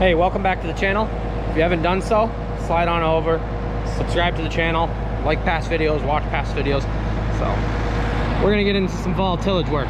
Hey, welcome back to the channel. If you haven't done so, slide on over, subscribe to the channel, like past videos, watch past videos. So we're gonna get into some fall tillage work.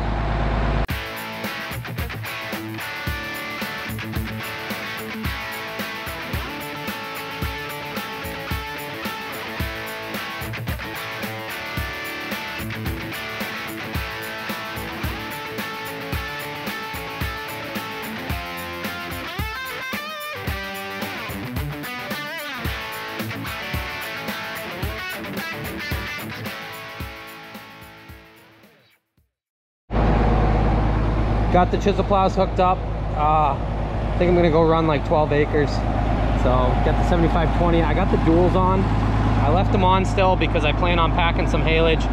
Got the chisel plows hooked up. I think I'm gonna go run like 12 acres. So got the 7520. I got the duals on. I left them on still because I plan on packing some haylage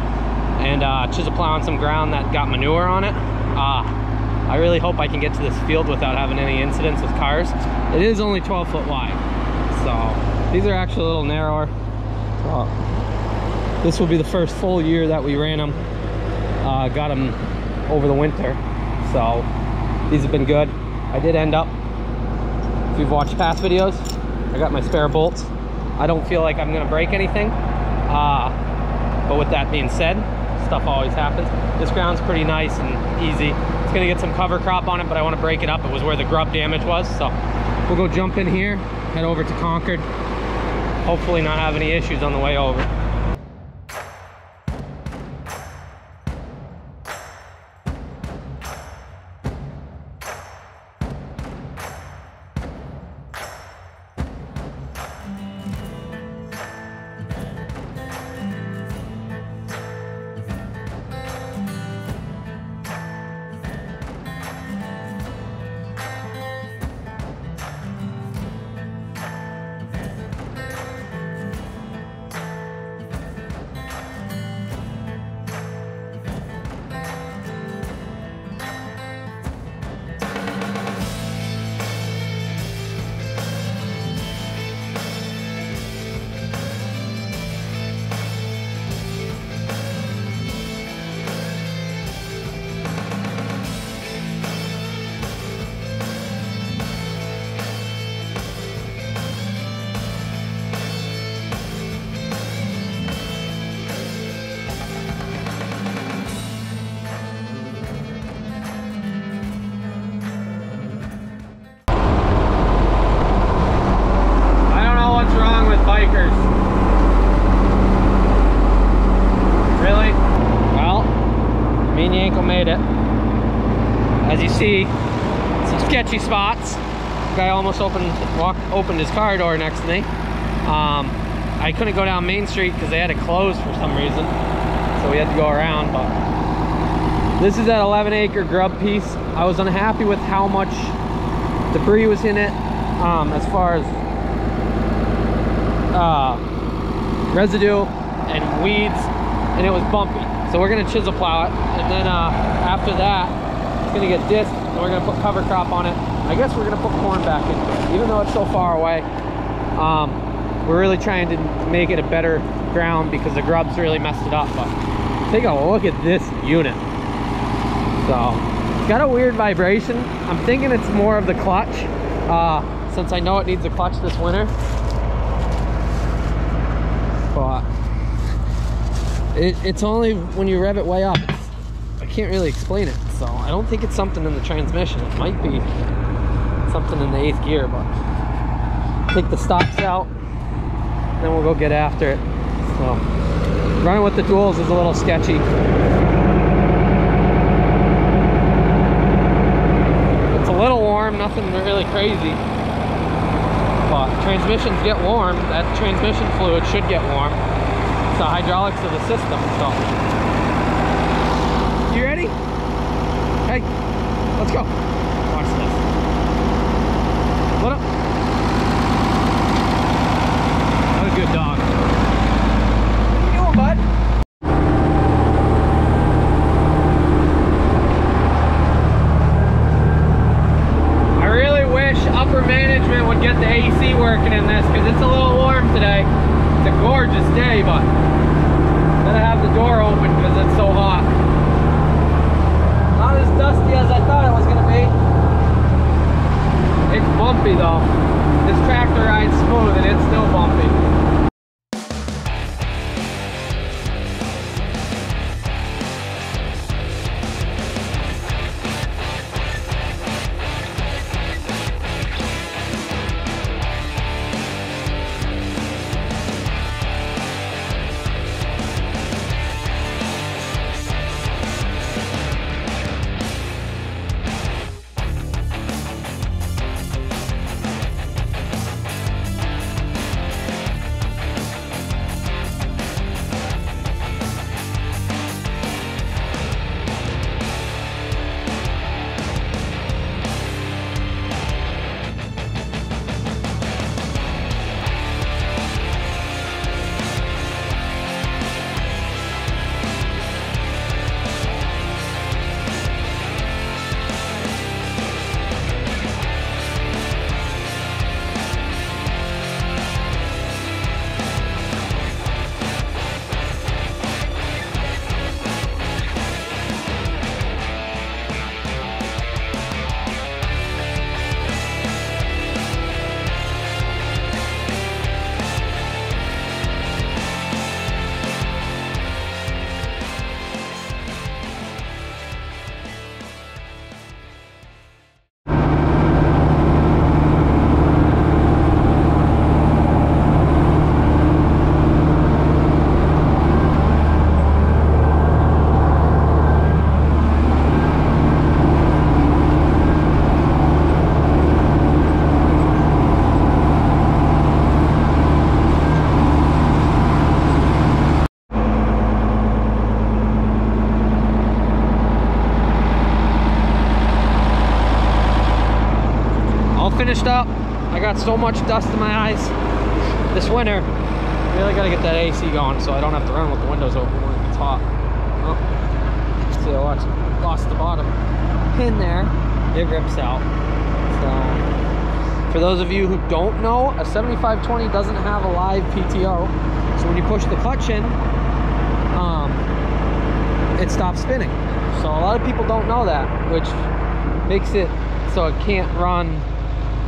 and chisel plowing some ground that got manure on it. I really hope I can get to this field without having any incidents with cars. It is only 12 foot wide. So these are actually a little narrower. So this will be the first full year that we ran them. Got them over the winter. So these have been good. I did end up, if you've watched past videos, I got my spare bolts. I don't feel like I'm gonna break anything. But with that being said, stuff always happens. This ground's pretty nice and easy. It's gonna get some cover crop on it, but I wanna break it up. It was where the grub damage was. So we'll go jump in here, head over to Concord. Hopefully not have any issues on the way over. Bikers. Really? Well, me and Yanko made it. As you see, some sketchy spots. Guy almost opened his car door next to me. I couldn't go down Main Street because they had it closed for some reason, so we had to go around. But this is that 11-acre grub piece. I was unhappy with how much debris was in it, as far as residue and weeds, and it was bumpy. So we're gonna chisel plow it, and then after that it's gonna get disked and we're gonna put cover crop on it. I guess we're gonna put corn back into it, even though it's so far away. We're really trying to make it a better ground because the grubs really messed it up. But take a look at this unit. So it's got a weird vibration. I'm thinking it's more of the clutch, since I know it needs a clutch this winter. But it's only when you rev it way up. I can't really explain it, so I don't think it's something in the transmission. It might be something in the 8th gear, but take the stops out, then we'll go get after it. So running with the duals is a little sketchy. It's a little warm, nothing really crazy. But transmissions get warm. That transmission fluid should get warm. It's the hydraulics of the system. So, you ready? Hey, let's go. Watch this. What up? That was a good dog. What you doing, bud? Upper management would get the AC working in this because it's a little warm today. It's a gorgeous day, but gotta have the door open because it's so hot. Not as dusty as I thought it was gonna be. It's bumpy though. This tractor rides smooth and it's still bumpy. Finished up. I got so much dust in my eyes this winter. Really gotta get that AC going so I don't have to run with the windows open when it gets hot. Oh, see, I lost the bottom pin there. It rips out. So, for those of you who don't know, a 7520 doesn't have a live PTO. So when you push the clutch in, it stops spinning. So a lot of people don't know that, which makes it so it can't run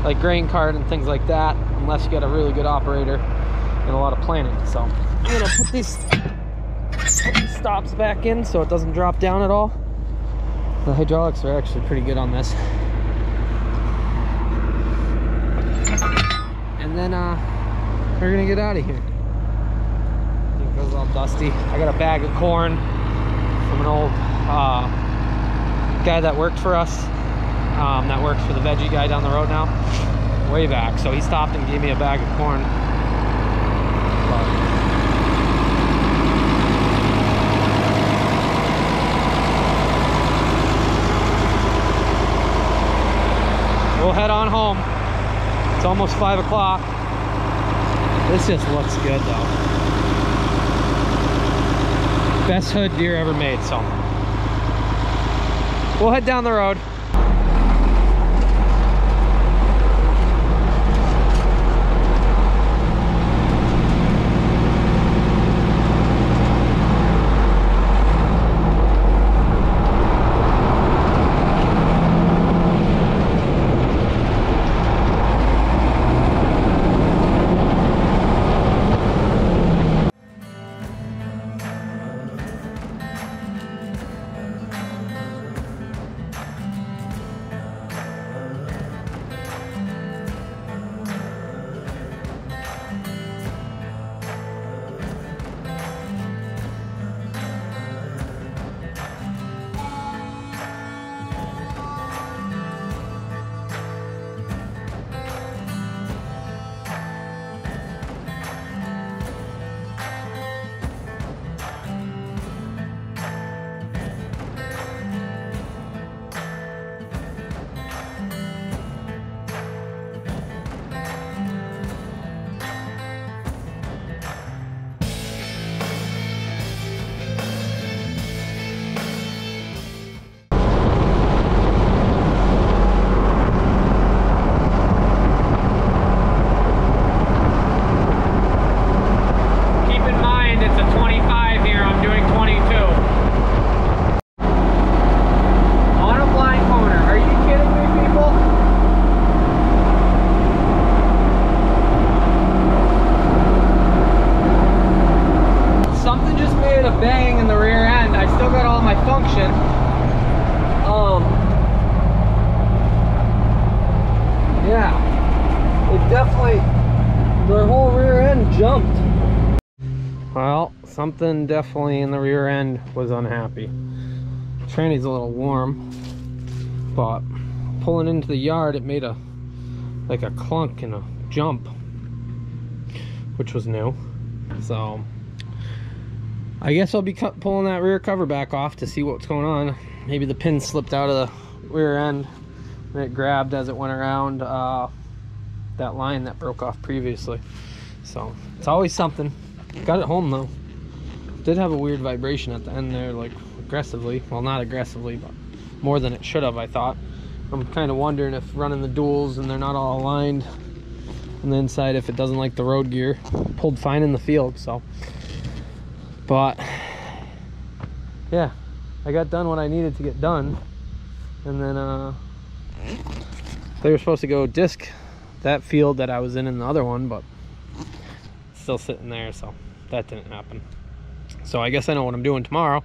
like grain cart and things like that unless you get a really good operator and a lot of planning. So I'm gonna put these stops back in so it doesn't drop down at all. The hydraulics are actually pretty good on this. And then we're gonna get out of here. It goes all dusty. I got a bag of corn from an old guy that worked for us. That works for the veggie guy down the road now, way back. So he stopped and gave me a bag of corn. We'll head on home. It's almost 5 o'clock. This just looks good though. Best hood deer ever made, so. We'll head down the road. definitely, their whole rear end jumped. Well, something definitely in the rear end was unhappy. Tranny's a little warm, but pulling into the yard, it made like a clunk and a jump, which was new. So I guess I'll be pulling that rear cover back off to see what's going on. Maybe the pin slipped out of the rear end and it grabbed as it went around that line that broke off previously. So it's always something. Got it home though. Did have a weird vibration at the end there, like aggressively. Well, not aggressively, but more than it should have, I thought. I'm kind of wondering if running the duals and they're not all aligned on the inside, if it doesn't like the road gear. Pulled fine in the field, so. But yeah, I got done what I needed to get done. And then they were supposed to go disc that field that I was in the other one, but still sitting there, so that didn't happen. So I guess I know what I'm doing tomorrow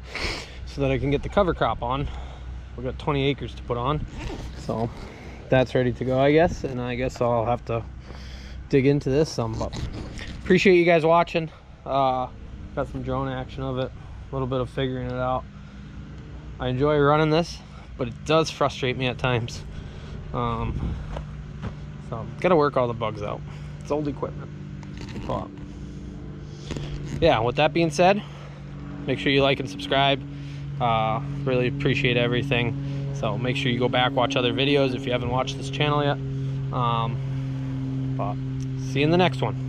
so that I can get the cover crop on. We've got 20 acres to put on, so that's ready to go, I guess. And I guess I'll have to dig into this some, but appreciate you guys watching. Got some drone action of it, a little bit of figuring it out. I enjoy running this, but it does frustrate me at times. So gotta work all the bugs out. It's old equipment. But yeah, with that being said, make sure you like and subscribe. Really appreciate everything. So make sure you go back, watch other videos if you haven't watched this channel yet. But see you in the next one.